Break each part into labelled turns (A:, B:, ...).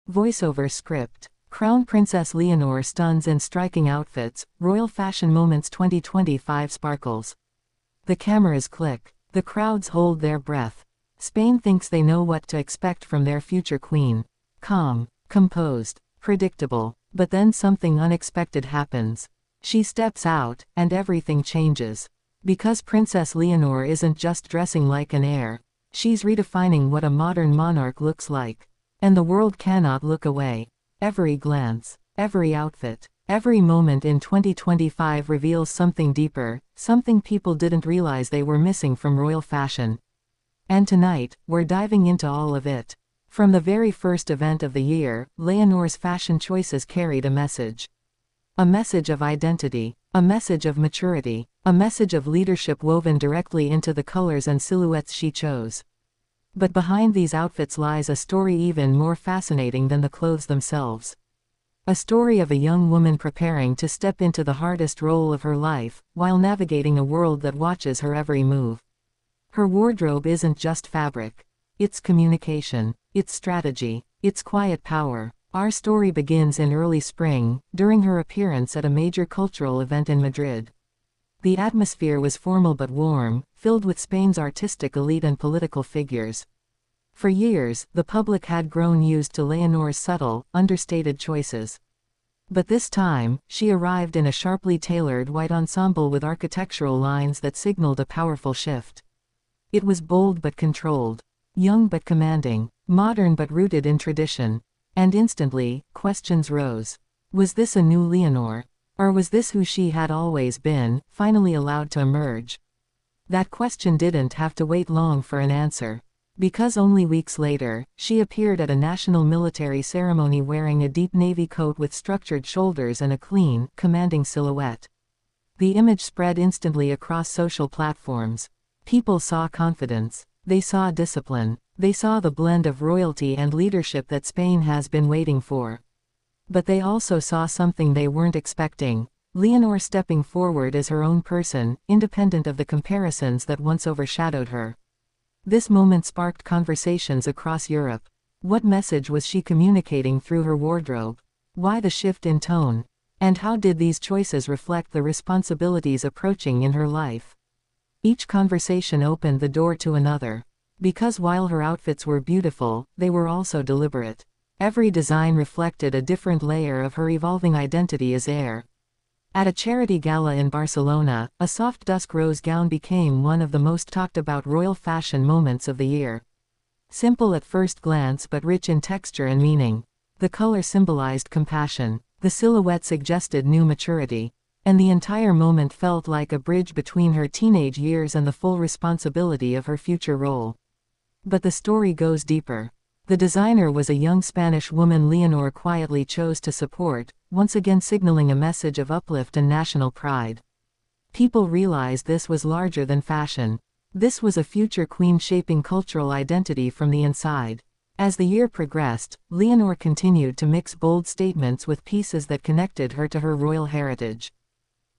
A: Voiceover script. Crown Princess Leonor stuns in striking outfits, Royal Fashion Moments 2025 sparkles. The cameras click. The crowds hold their breath. Spain thinks they know what to expect from their future queen. Calm, composed, predictable. But then something unexpected happens. She steps out, and everything changes. Because Princess Leonor isn't just dressing like an heir. She's redefining what a modern monarch looks like. And the world cannot look away. Every glance, every outfit, every moment in 2025 reveals something deeper, something people didn't realize they were missing from royal fashion. And tonight, we're diving into all of it. From the very first event of the year, Leonor's fashion choices carried a message. A message of identity, a message of maturity, a message of leadership woven directly into the colors and silhouettes she chose. But behind these outfits lies a story even more fascinating than the clothes themselves. A story of a young woman preparing to step into the hardest role of her life, while navigating a world that watches her every move. Her wardrobe isn't just fabric. It's communication, it's strategy, it's quiet power. Our story begins in early spring, during her appearance at a major cultural event in Madrid. The atmosphere was formal but warm, filled with Spain's artistic elite and political figures. For years, the public had grown used to Leonor's subtle, understated choices. But this time, she arrived in a sharply tailored white ensemble with architectural lines that signaled a powerful shift. It was bold but controlled, young but commanding, modern but rooted in tradition. And instantly, questions rose. Was this a new Leonor? Or was this who she had always been, finally allowed to emerge? That question didn't have to wait long for an answer. Because only weeks later, she appeared at a national military ceremony wearing a deep navy coat with structured shoulders and a clean, commanding silhouette. The image spread instantly across social platforms. People saw confidence. They saw discipline. They saw the blend of royalty and leadership that Spain has been waiting for. But they also saw something they weren't expecting. Leonor stepping forward as her own person, independent of the comparisons that once overshadowed her. This moment sparked conversations across Europe. What message was she communicating through her wardrobe? Why the shift in tone? And how did these choices reflect the responsibilities approaching in her life? Each conversation opened the door to another. Because while her outfits were beautiful, they were also deliberate. Every design reflected a different layer of her evolving identity as heir. At a charity gala in Barcelona, a soft dusk rose gown became one of the most talked about royal fashion moments of the year. Simple at first glance but rich in texture and meaning. The color symbolized compassion, the silhouette suggested new maturity, and the entire moment felt like a bridge between her teenage years and the full responsibility of her future role. But the story goes deeper. The designer was a young Spanish woman Leonor quietly chose to support, once again signaling a message of uplift and national pride. People realized this was larger than fashion. This was a future queen shaping cultural identity from the inside. As the year progressed, Leonor continued to mix bold statements with pieces that connected her to her royal heritage.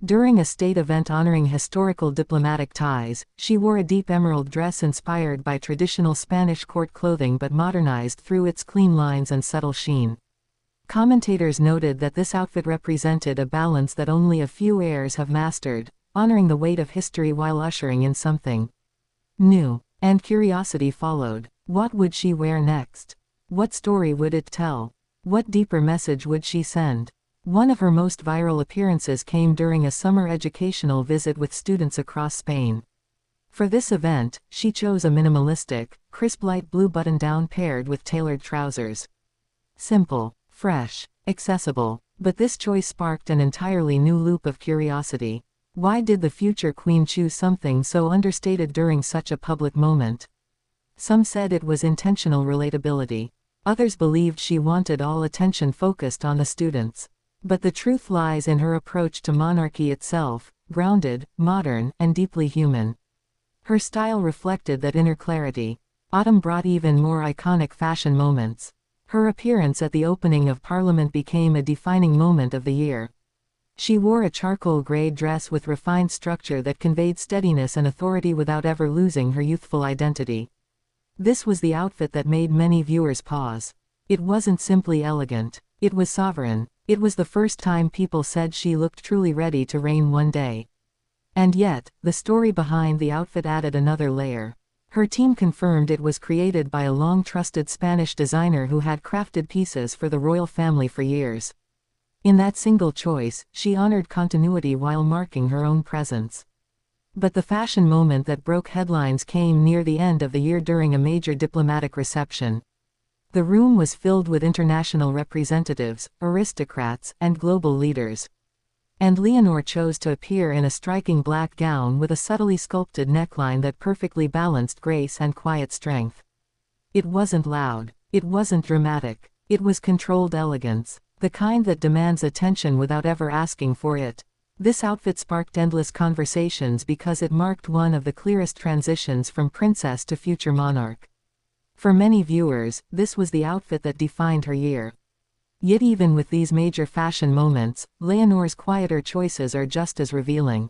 A: During a state event honoring historical diplomatic ties, she wore a deep emerald dress inspired by traditional Spanish court clothing but modernized through its clean lines and subtle sheen. Commentators noted that this outfit represented a balance that only a few heirs have mastered, honoring the weight of history while ushering in something new. And curiosity followed. What would she wear next? What story would it tell? What deeper message would she send? One of her most viral appearances came during a summer educational visit with students across Spain. For this event, she chose a minimalistic, crisp light blue button-down paired with tailored trousers. Simple, fresh, accessible, but this choice sparked an entirely new loop of curiosity. Why did the future queen choose something so understated during such a public moment? Some said it was intentional relatability. Others believed she wanted all attention focused on the students. But the truth lies in her approach to monarchy itself, grounded, modern, and deeply human. Her style reflected that inner clarity. Autumn brought even more iconic fashion moments. Her appearance at the opening of Parliament became a defining moment of the year. She wore a charcoal gray dress with refined structure that conveyed steadiness and authority without ever losing her youthful identity. This was the outfit that made many viewers pause. It wasn't simply elegant. It was sovereign. It was the first time people said she looked truly ready to reign one day. And yet, the story behind the outfit added another layer. Her team confirmed it was created by a long-trusted Spanish designer who had crafted pieces for the royal family for years. In that single choice, she honored continuity while marking her own presence. But the fashion moment that broke headlines came near the end of the year during a major diplomatic reception. The room was filled with international representatives, aristocrats, and global leaders. And Leonor chose to appear in a striking black gown with a subtly sculpted neckline that perfectly balanced grace and quiet strength. It wasn't loud. It wasn't dramatic. It was controlled elegance, the kind that demands attention without ever asking for it. This outfit sparked endless conversations because it marked one of the clearest transitions from princess to future monarch. For many viewers, this was the outfit that defined her year. Yet even with these major fashion moments, Leonor's quieter choices are just as revealing.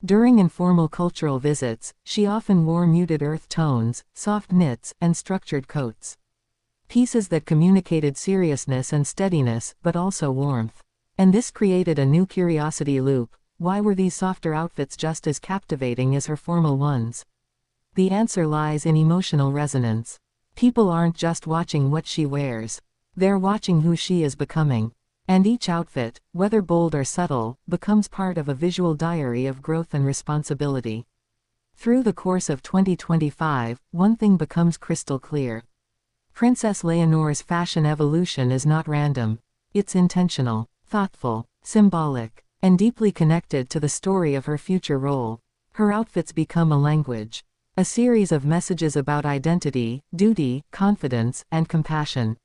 A: During informal cultural visits, she often wore muted earth tones, soft knits, and structured coats. Pieces that communicated seriousness and steadiness, but also warmth. And this created a new curiosity loop. Why were these softer outfits just as captivating as her formal ones? The answer lies in emotional resonance. People aren't just watching what she wears. They're watching who she is becoming. And each outfit, whether bold or subtle, becomes part of a visual diary of growth and responsibility. Through the course of 2025, one thing becomes crystal clear. Princess Leonor's fashion evolution is not random. It's intentional, thoughtful, symbolic, and deeply connected to the story of her future role. Her outfits become a language. A series of messages about identity, duty, confidence, and compassion.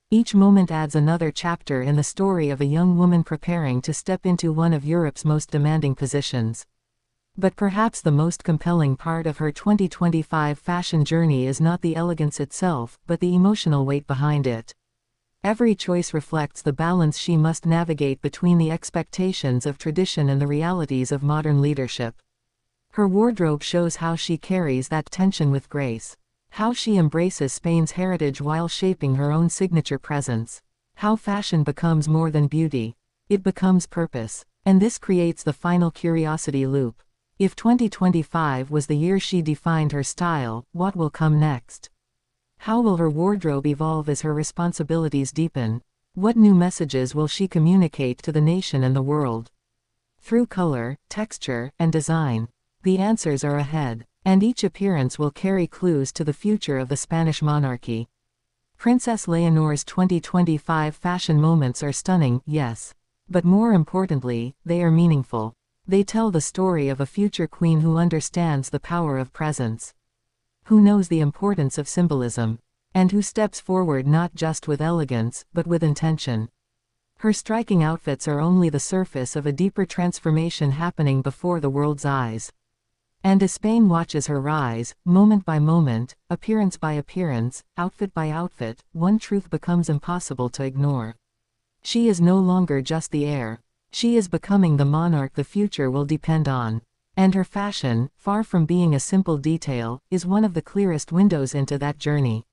A: Each moment adds another chapter in the story of a young woman preparing to step into one of Europe's most demanding positions. But perhaps the most compelling part of her 2025 fashion journey is not the elegance itself, but the emotional weight behind it. Every choice reflects the balance she must navigate between the expectations of tradition and the realities of modern leadership. Her wardrobe shows how she carries that tension with grace. How she embraces Spain's heritage while shaping her own signature presence. How fashion becomes more than beauty. It becomes purpose. And this creates the final curiosity loop. If 2025 was the year she defined her style, what will come next? How will her wardrobe evolve as her responsibilities deepen? What new messages will she communicate to the nation and the world? Through color, texture, and design. The answers are ahead. And each appearance will carry clues to the future of the Spanish monarchy. Princess Leonor's 2025 fashion moments are stunning, yes. But more importantly, they are meaningful. They tell the story of a future queen who understands the power of presence. Who knows the importance of symbolism. And who steps forward not just with elegance, but with intention. Her striking outfits are only the surface of a deeper transformation happening before the world's eyes. And as Spain watches her rise, moment by moment, appearance by appearance, outfit by outfit, one truth becomes impossible to ignore. She is no longer just the heir. She is becoming the monarch the future will depend on. And her fashion, far from being a simple detail, is one of the clearest windows into that journey.